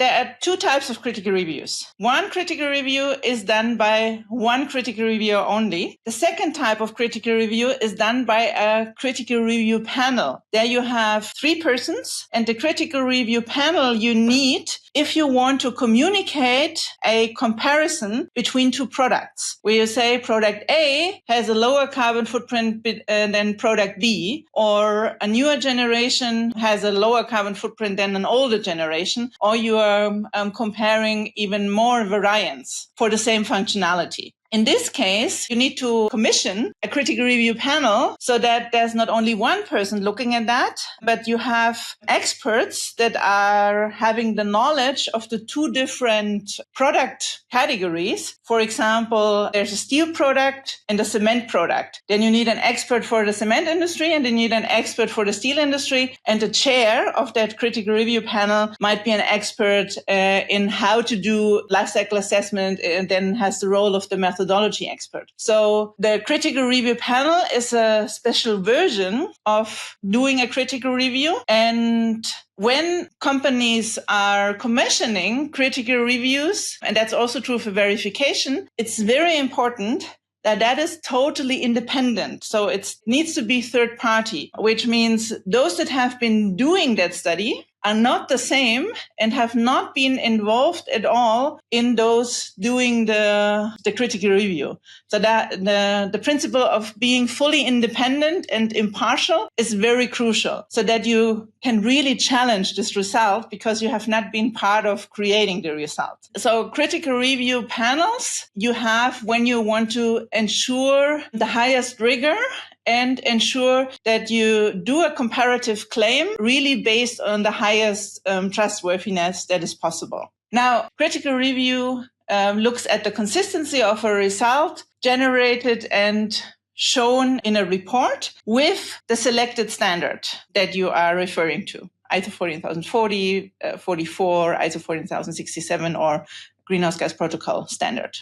There are two types of critical reviews. One critical review is done by one critical reviewer only. The second type of critical review is done by a critical review panel. There you have 3 persons, and the critical review panel you need if you want to communicate a comparison between 2 products, where you say product A has a lower carbon footprint than product B, or a newer generation has a lower carbon footprint than an older generation, or you are comparing even more variance for the same functionality. In this case, you need to commission a critical review panel so that there's not only one person looking at that, but you have experts that are having the knowledge of the 2 different product categories. For example, there's a steel product and a cement product. Then you need an expert for the cement industry, and then you need an expert for the steel industry. And the chair of that critical review panel might be an expert in how to do life cycle assessment, and then has the role of the methodology expert. So the critical review panel is a special version of doing a critical review. And when companies are commissioning critical reviews, and that's also true for verification, it's very important that is totally independent. So it needs to be third party, which means those that have been doing that study are not the same and have not been involved at all in those doing the critical review. So that the principle of being fully independent and impartial is very crucial, so that you can really challenge this result because you have not been part of creating the result. So critical review panels you have when you want to ensure the highest rigor and ensure that you do a comparative claim really based on the highest trustworthiness that is possible. Now, critical review looks at the consistency of a result generated and shown in a report with the selected standard that you are referring to, ISO 14040, 44, ISO 14067, or Greenhouse Gas Protocol standard.